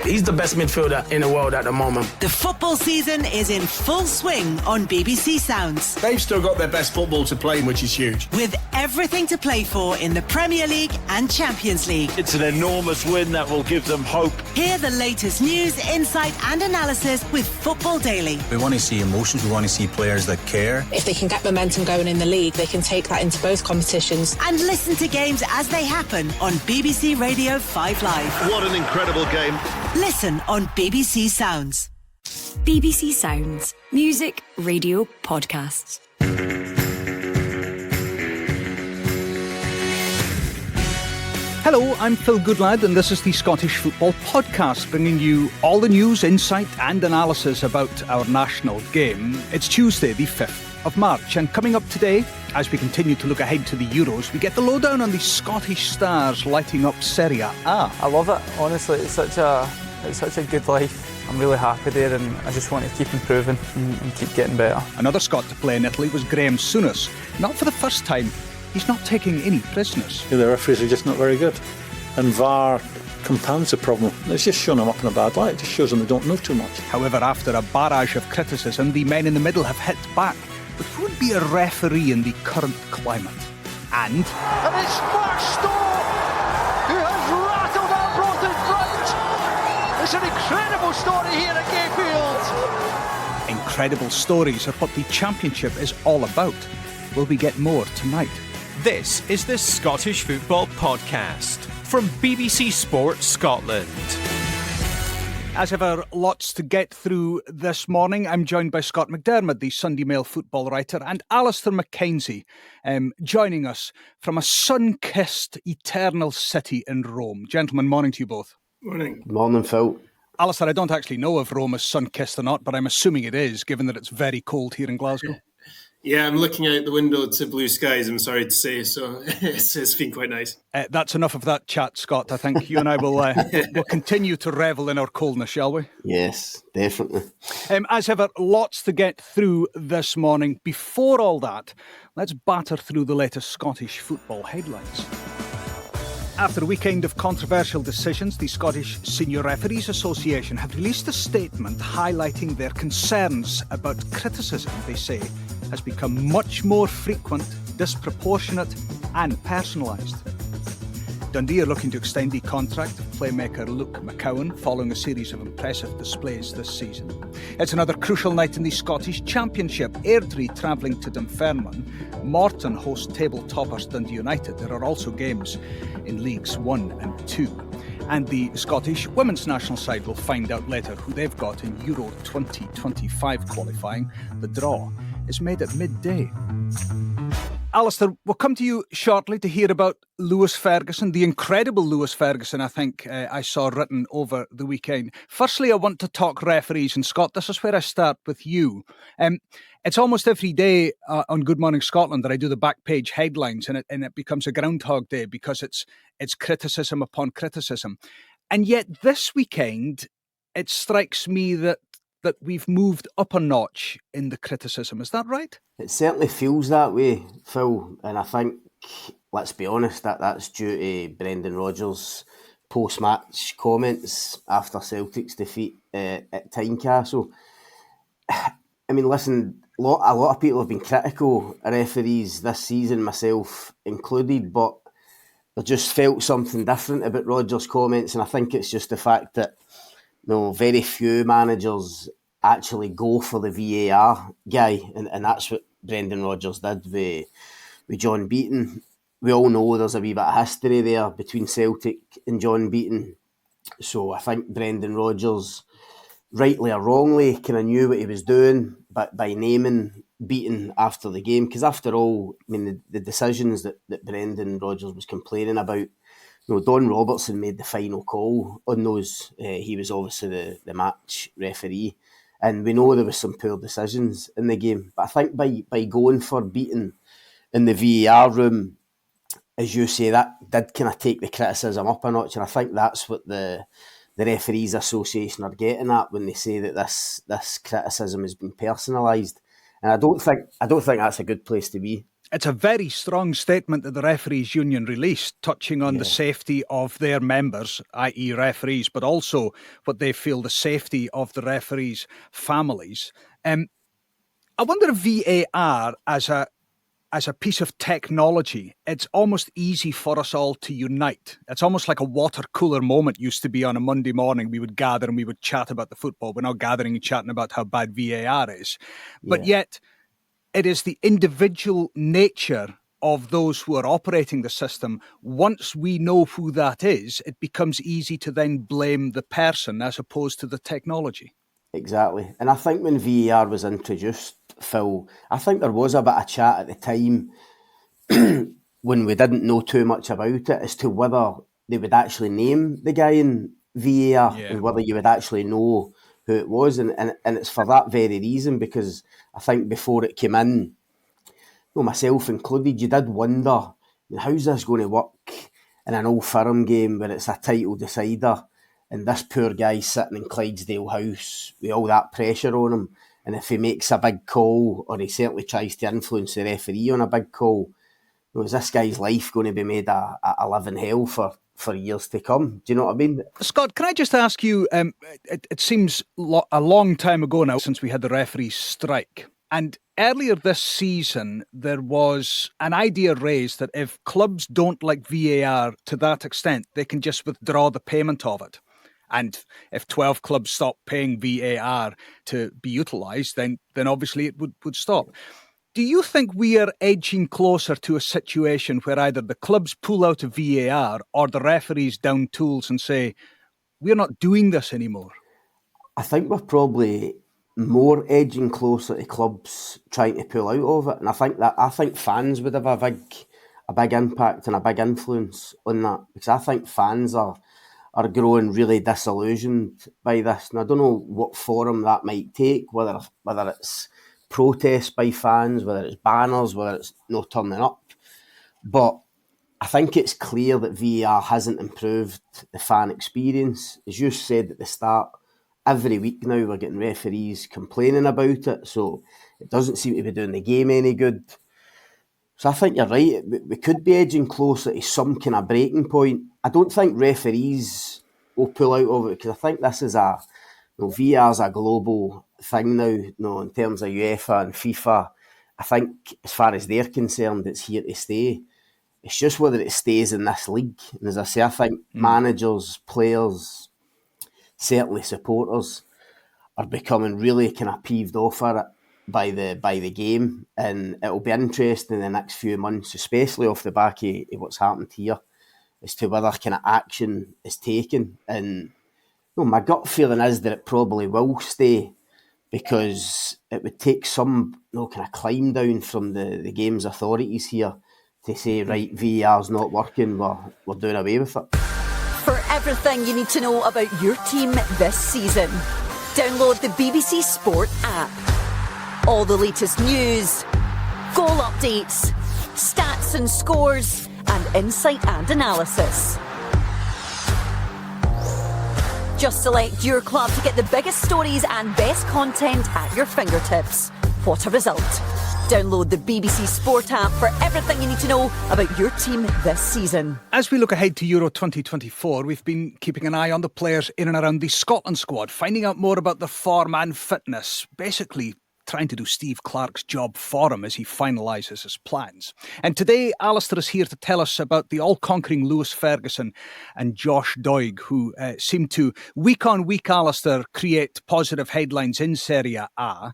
He's the best midfielder in the world at the moment. The football season is in full swing on BBC Sounds. They've still got their best football to play, which is huge. With everything to play for in the Premier League and Champions League. It's an enormous win that will give them hope. Hear the latest news, insight and analysis with Football Daily. We want to see emotions, we want to see players that care. If they can get momentum going in the league, they can take that into both competitions. And listen to games as they happen on BBC Radio 5 Live. What an incredible game. Listen on BBC Sounds. BBC Sounds. Music, radio, podcasts. Hello, I'm Phil Goodlad and this is the Scottish Football Podcast, bringing you all the news, insight and analysis about our national game. It's Tuesday, the 5th of March, and coming up today, as we continue to look ahead to the Euros, we get the lowdown on the Scottish stars lighting up Serie A. I love it, honestly. It's such a good life. I'm really happy there and I just want to keep improving and keep getting better. Another Scot to play in Italy was Graham Souness. Not for the first time, he's not taking any prisoners. The referees are just not very good. And VAR compounds the problem. It's just showing them up in a bad light. It just shows them they don't know too much. However, after a barrage of criticism, the men in the middle have hit back. But who would be a referee in the current climate? And it's Mark Stowe who has rattled our Broughton front. It's an incredible story here at Gayfield. Incredible stories are what the Championship is all about. Will we get more tonight? This is the Scottish Football Podcast from BBC Sport Scotland. As ever, lots to get through this morning. I'm joined by Scott McDermott, the Sunday Mail football writer, and Alasdair Mackenzie, joining us from a sun-kissed eternal city in Rome. Gentlemen, morning to you both. Morning. Morning, Phil. Alasdair, I don't actually know if Rome is sun-kissed or not, but I'm assuming it is, given that it's very cold here in Glasgow. Yeah, I'm looking out the window to blue skies, I'm sorry to say, so it's been quite nice. That's enough of that chat, Scott. I think you and I will continue to revel in our coldness, shall we? Yes, definitely. As ever, lots to get through this morning. Before all that, let's batter through the latest Scottish football headlines. After a weekend of controversial decisions, the Scottish Senior Referees Association have released a statement highlighting their concerns about criticism, they say, has become much more frequent, disproportionate and personalised. Dundee are looking to extend the contract of playmaker Luke McCowan following a series of impressive displays this season. It's another crucial night in the Scottish Championship. Airdrie travelling to Dunfermline. Morton host table toppers Dundee United. There are also games in Leagues 1 and 2. And the Scottish women's national side will find out later who they've got in Euro 2025 qualifying. The draw is made at midday. Alasdair, we'll come to you shortly to hear about Lewis Ferguson, the incredible Lewis Ferguson, I think I saw written over the weekend. Firstly, I want to talk referees, and Scott, this is where I start with you. It's almost every day on Good Morning Scotland that I do the back page headlines, and it becomes a Groundhog Day because it's criticism upon criticism. And yet this weekend, it strikes me that we've moved up a notch in the criticism. Is that right? It certainly feels that way, Phil. And I think, let's be honest, that's due to Brendan Rodgers' post-match comments after Celtic's defeat at Tynecastle. I mean, listen, a lot of people have been critical of referees this season, myself included, but I just felt something different about Rodgers' comments, and I think it's just the fact that very few managers actually go for the VAR guy, and that's what Brendan Rodgers did with John Beaton. We all know there's a wee bit of history there between Celtic and John Beaton, so I think Brendan Rodgers, rightly or wrongly, kind of knew what he was doing, but by naming Beaton after the game, because after all, I mean, the decisions that Brendan Rodgers was complaining about, Don Robertson made the final call on those. He was obviously the match referee. And we know there was some poor decisions in the game. But I think by going for Beaton in the VAR room, as you say, that did kind of take the criticism up a notch. And I think that's what the Referees Association are getting at when they say that this criticism has been personalised. And I don't think that's a good place to be. It's a very strong statement that the Referees Union released, touching on the safety of their members, i.e. referees, but also what they feel the safety of the referees' families. I wonder if VAR as a piece of technology, it's almost easy for us all to unite. It's almost like a water cooler moment used to be on a Monday morning. We would gather and we would chat about the football. We're now gathering and chatting about how bad VAR is. But yet, it is the individual nature of those who are operating the system. Once we know who that is, it becomes easy to then blame the person as opposed to the technology. Exactly. And I think when VAR was introduced, Phil, I think there was a bit of chat at the time when we didn't know too much about it as to whether they would actually name the guy in VAR and whether you would actually know who it was. And it's for that very reason, because I think before it came in, myself included, you did wonder, how's this going to work in an Old Firm game where it's a title decider and this poor guy's sitting in Clydesdale House with all that pressure on him, and if he makes a big call or he certainly tries to influence the referee on a big call, is this guy's life going to be made a living hell for years to come? Do you know what I mean? Scott, can I just ask you, it seems a long time ago now since we had the referees strike. And earlier this season, there was an idea raised that if clubs don't like VAR to that extent, they can just withdraw the payment of it. And if 12 clubs stop paying VAR to be utilised, then obviously it would stop. Do you think we are edging closer to a situation where either the clubs pull out of VAR or the referees down tools and say, we're not doing this anymore? I think we're probably more edging closer to clubs trying to pull out of it. And I think fans would have a big impact and a big influence on that, because I think fans are growing really disillusioned by this. And I don't know what form that might take, whether it's protest by fans, whether it's banners, whether it's no turning up. But I think it's clear that VAR hasn't improved the fan experience. As you said at the start, every week now we're getting referees complaining about it, so it doesn't seem to be doing the game any good. So I think you're right, we could be edging closer to some kind of breaking point. I don't think referees will pull out of it, because I think this is VAR's a global thing now, in terms of UEFA and FIFA. I think as far as they're concerned, it's here to stay. It's just whether it stays in this league. And as I say, I think managers, players, certainly supporters are becoming really kind of peeved off at it by the game, and it'll be interesting in the next few months, especially off the back of what's happened here, as to whether kind of action is taken. And my gut feeling is that it probably will stay, because it would take some kind of climb down from the game's authorities here to say, right, VAR's not working, we're doing away with it. For everything you need to know about your team this season, download the BBC Sport app. All the latest news, goal updates, stats and scores, and insight and analysis. Just select your club to get the biggest stories and best content at your fingertips. What a result. Download the BBC Sport app for everything you need to know about your team this season. As we look ahead to Euro 2024, we've been keeping an eye on the players in and around the Scotland squad, finding out more about the form and fitness, basically trying to do Steve Clarke's job for him as he finalises his plans. And today, Alasdair is here to tell us about the all-conquering Lewis Ferguson and Josh Doig, who seem to, week on week, Alasdair, create positive headlines in Serie A.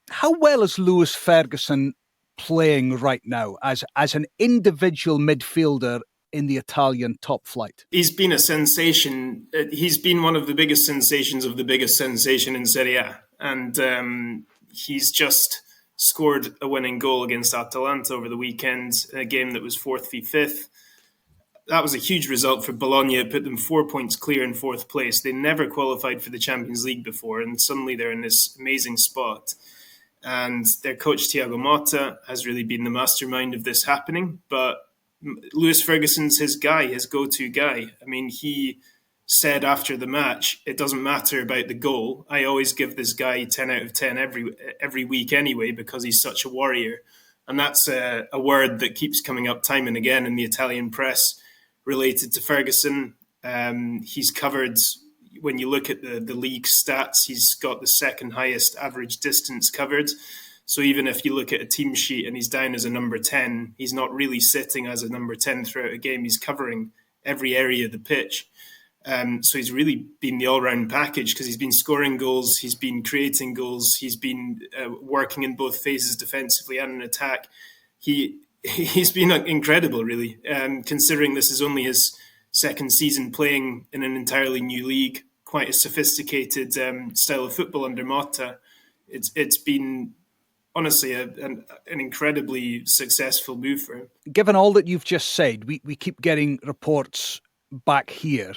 How well is Lewis Ferguson playing right now as an individual midfielder in the Italian top flight? He's been a sensation. He's been one of the biggest sensations of the biggest sensation in Serie A. And he's just scored a winning goal against Atalanta over the weekend, a game that was 4th v 5th. That was a huge result for Bologna. It put them 4 points clear in 4th place. They never qualified for the Champions League before, and suddenly they're in this amazing spot. And their coach, Thiago Motta, has really been the mastermind of this happening. But Lewis Ferguson's his guy, his go-to guy. I mean, he said after the match, it doesn't matter about the goal. I always give this guy 10 out of 10 every week anyway, because he's such a warrior. And that's a word that keeps coming up time and again in the Italian press related to Ferguson. He's covered, when you look at the league stats, he's got the second highest average distance covered. So even if you look at a team sheet and he's down as a number 10, he's not really sitting as a number 10 throughout a game. He's covering every area of the pitch. So he's really been the all-round package because he's been scoring goals, he's been creating goals, he's been working in both phases defensively and in attack. He's been incredible, really, considering this is only his second season playing in an entirely new league, quite a sophisticated style of football under Motta. It's been honestly an incredibly successful move for him. Given all that you've just said, we keep getting reports back here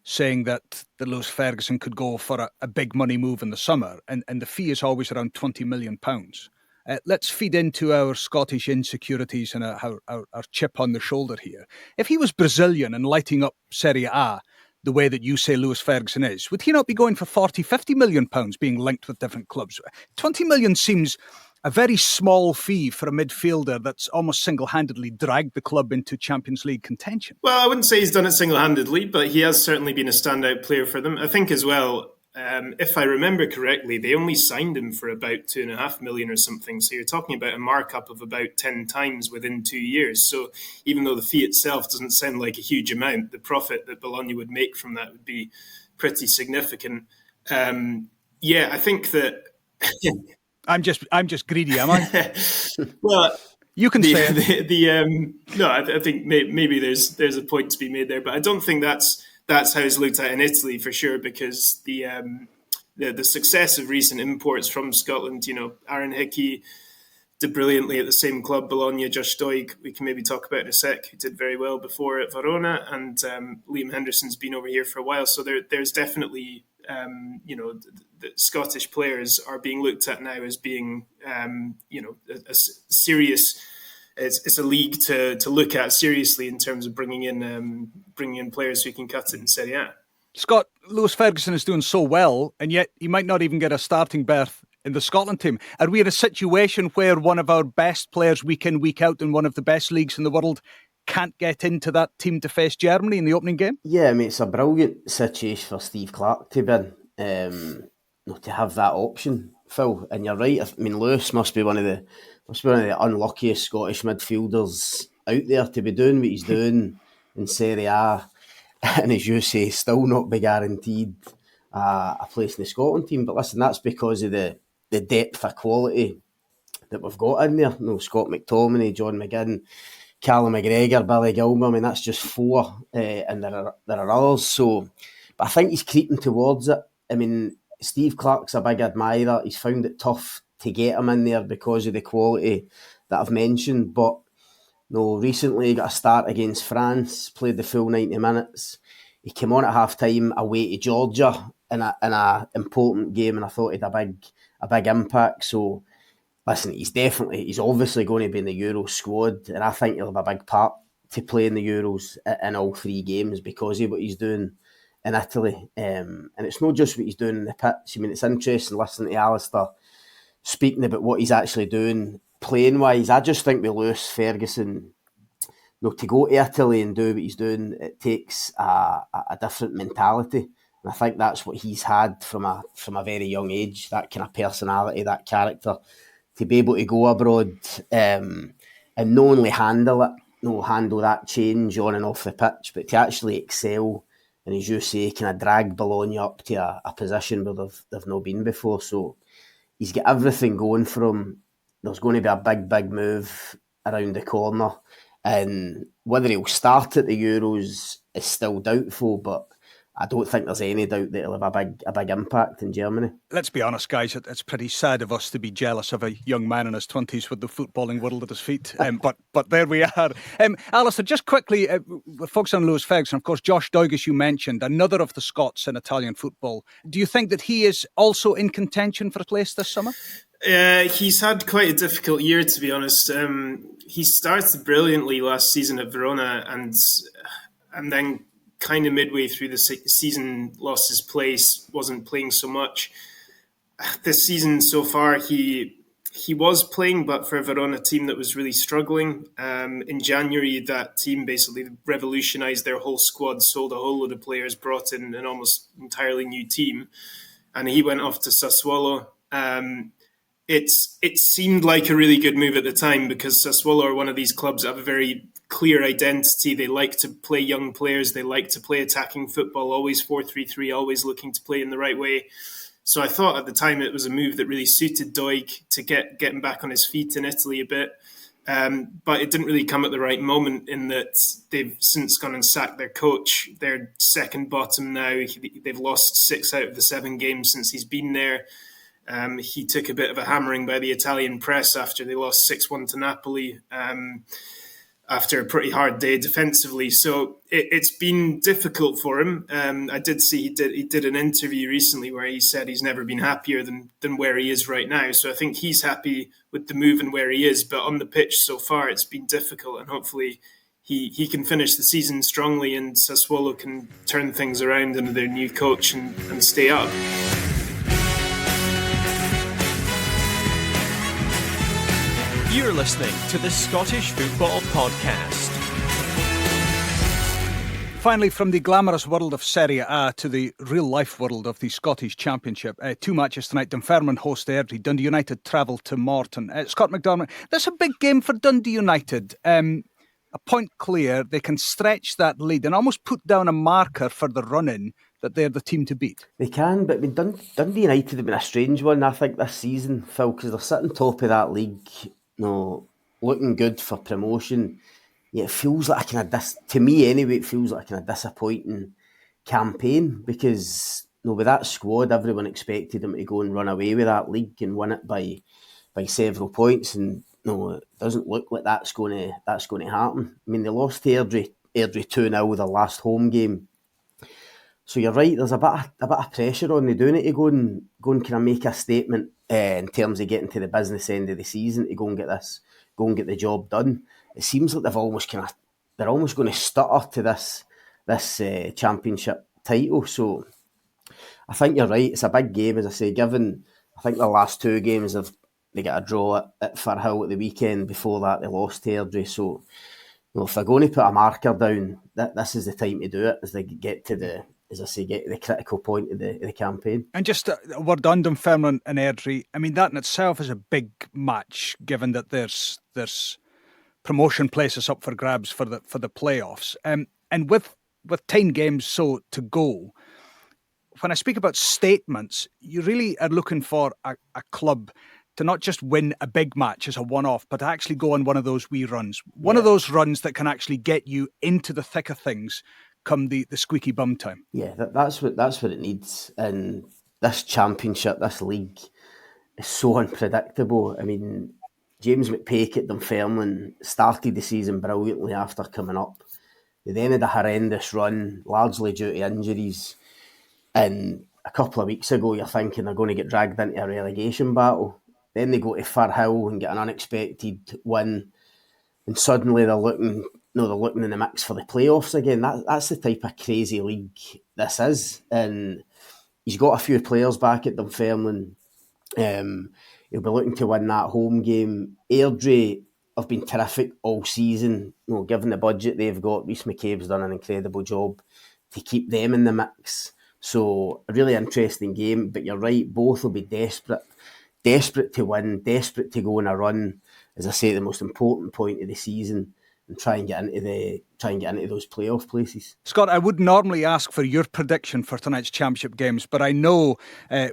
saying that Lewis Ferguson could go for a big money move in the summer, and the fee is always around £20 million. Let's feed into our Scottish insecurities and our chip on the shoulder here. If he was Brazilian and lighting up Serie A the way that you say Lewis Ferguson is, would he not be going for £40-50 million being linked with different clubs? 20 million seems a very small fee for a midfielder that's almost single-handedly dragged the club into Champions League contention. Well, I wouldn't say he's done it single-handedly, but he has certainly been a standout player for them. I think as well, if I remember correctly, they only signed him for about $2.5 million or something. So you're talking about a markup of about 10 times within 2 years. So even though the fee itself doesn't sound like a huge amount, the profit that Bologna would make from that would be pretty significant. I think that... I'm just greedy, am I? Well, you can say it. No, I think maybe there's a point to be made there, but I don't think that's how it's looked at in Italy for sure, because the success of recent imports from Scotland, Aaron Hickey did brilliantly at the same club, Bologna. Josh Doig, we can maybe talk about in a sec, who did very well before at Verona, and Liam Henderson's been over here for a while, so there's definitely the Scottish players are being looked at now as being a serious. It's a league to look at seriously in terms of bringing in players who can cut it in Serie A. Scott, Lewis Ferguson is doing so well, and yet he might not even get a starting berth in the Scotland team. Are we in a situation where one of our best players week in, week out in one of the best leagues in the world can't get into that team to face Germany in the opening game? Yeah, I mean, it's a brilliant situation for Steve Clarke to be in, to have that option, Phil. And you're right. I mean, Lewis must be one of the unluckiest Scottish midfielders out there to be doing what he's doing in Serie A, and as you say, still not be guaranteed a place in the Scotland team. But listen, that's because of the depth of quality that we've got in there. Scott McTominay, John McGinn, Callum McGregor, Billy Gilmour. I mean, that's just four, and there are others. So, but I think he's creeping towards it. I mean, Steve Clarke's a big admirer. He's found it tough to get him in there because of the quality that I've mentioned. But recently he got a start against France, played the full 90 minutes. He came on at half-time away to Georgia in a important game, and I thought he had a big impact. So, listen, he's obviously going to be in the Euro squad, and I think he'll have a big part to play in the Euros in all three games because of what he's doing in Italy. And it's not just what he's doing in the pitch. I mean, it's interesting listening to Alasdair speaking about what he's actually doing playing-wise. I just think with Lewis Ferguson, to go to Italy and do what he's doing, it takes a different mentality. And I think that's what he's had from a very young age, that kind of personality, that character, to be able to go abroad and not only handle that change on and off the pitch, but to actually excel and, as you say, kind of drag Bologna up to a position where they've not been before. So he's got everything going for him. There's going to be a big move around the corner, and whether he'll start at the Euros is still doubtful, but I don't think there's any doubt that he'll have a big impact in Germany. Let's be honest, guys, it's pretty sad of us to be jealous of a young man in his 20s with the footballing world at his feet. But there we are. Alasdair, just quickly, we're focused on Lewis Ferguson. Of course, Josh Doig, as you mentioned, another of the Scots in Italian football. Do you think that he is also in contention for a place this summer? He's had quite a difficult year, to be honest. He started brilliantly last season at Verona, and then kind of midway through the season lost his place, wasn't playing so much. This season so far, he he was playing, but for Verona, a team that was really struggling. In January, that team basically revolutionised their whole squad, sold a whole load of players, brought in an almost entirely new team, and he went off to Sassuolo. It seemed like a really good move at the time because Sassuolo are one of these clubs that have a very clear identity. They like to play young players. They like to play attacking football, always 4-3-3, always looking to play in the right way. So I thought at the time it was a move that really suited Doig to get him back on his feet in Italy a bit. But it didn't really come at the right moment in that they've since gone and sacked their coach. They're second bottom now. They've lost 6 out of the 7 games since he's been there. He took a bit of a hammering by the Italian press after they lost 6-1 to Napoli after a pretty hard day defensively. So it's been difficult for him. I did see he did an interview recently where he said he's never been happier than where he is right now. So I think he's happy with the move and where he is. But on the pitch so far, it's been difficult, and hopefully he can finish the season strongly and Sassuolo can turn things around under their new coach and stay up. You're listening to the Scottish Football Podcast. Finally, from the glamorous world of Serie A to the real-life world of the Scottish Championship. 2 matches tonight. Dunfermline host Airdrie. Dundee United travel to Morton. Scott McDermott, that's a big game for Dundee United. A point clear. They can stretch that lead and almost put down a marker for the run-in that they're the team to beat. They can, but I mean, Dundee United have been a strange one, I think, this season, Phil, because they're sitting top of that league, looking good for promotion. Yeah, it feels like to me anyway, it feels like a disappointing campaign because with that squad, everyone expected them to go and run away with that league and win it by several points, and it doesn't look like that's going to happen. I mean, they lost to Airdrie 2-0 their last home game. So you're right, there's a bit of pressure on. They do need to go and kind of make a statement in terms of getting to the business end of the season to go and get the job done. It seems like they're almost going to stutter to this championship title. So I think you're right. It's a big game, as I say. Given I think the last 2 games they got a draw at Firhill at the weekend. Before that, they lost to Airdrie. So if they're going to put a marker down, this is the time to do it as they get to the critical point of the campaign. And just a word on Dunfermline and Airdrie. I mean, that in itself is a big match, given that there's promotion places up for grabs for the playoffs. And with 10 games to go, when I speak about statements, you really are looking for a club to not just win a big match as a one-off, but to actually go on one of those wee runs. One of those runs that can actually get you into the thick of things come the squeaky bum time. Yeah, that's what it needs. And this championship, this league, is so unpredictable. I mean, James McPake at Dunfermline started the season brilliantly after coming up. They then had a horrendous run, largely due to injuries. And a couple of weeks ago, you're thinking they're going to get dragged into a relegation battle. Then they go to Firhill and get an unexpected win. And suddenly they're looking in the mix for the playoffs again. That's the type of crazy league this is. And he's got a few players back at Dunfermline. He'll be looking to win that home game. Airdrie have been terrific all season. Given the budget they've got, Rhys McCabe's done an incredible job to keep them in the mix. So a really interesting game. But you're right, both will be desperate to win, desperate to go on a run. As I say, the most important point of the season, and try and get into those playoff places. Scott, I would normally ask for your prediction for tonight's championship games, but I know,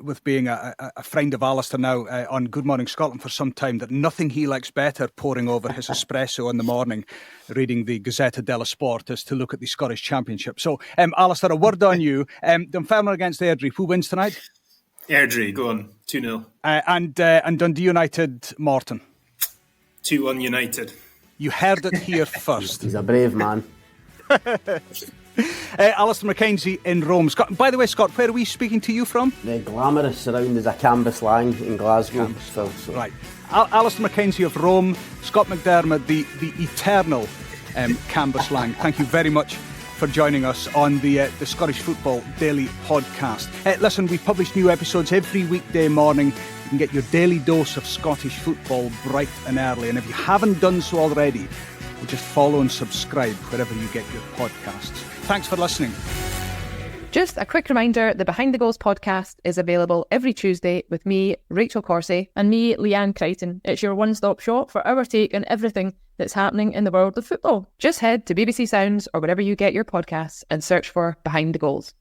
with being a friend of Alasdair now on Good Morning Scotland for some time, that nothing he likes better pouring over his espresso in the morning, reading the Gazzetta dello Sport, is to look at the Scottish Championship. So, Alasdair, a word on you. Dunfermline against Airdrie. Who wins tonight? Airdrie, go on, 2-0. And Dundee United, Morton. 2-1 United. You heard it here first. He's a brave man. Alasdair Mackenzie in Rome. Scott, by the way, Scott, where are we speaking to you from? The glamorous surroundings of Cambuslang in Glasgow. Right. Alasdair Mackenzie of Rome, Scott McDermott, the eternal Cambuslang. Thank you very much for joining us on the Scottish Football Daily Podcast. Listen, we publish new episodes every weekday morning You can get your daily dose of Scottish football bright and early. And if you haven't done so already, well, just follow and subscribe wherever you get your podcasts. Thanks for listening. Just a quick reminder, the Behind the Goals podcast is available every Tuesday with me, Rachel Corsey, and me, Leanne Crichton. It's your one-stop shop for our take on everything that's happening in the world of football. Just head to BBC Sounds or wherever you get your podcasts and search for Behind the Goals.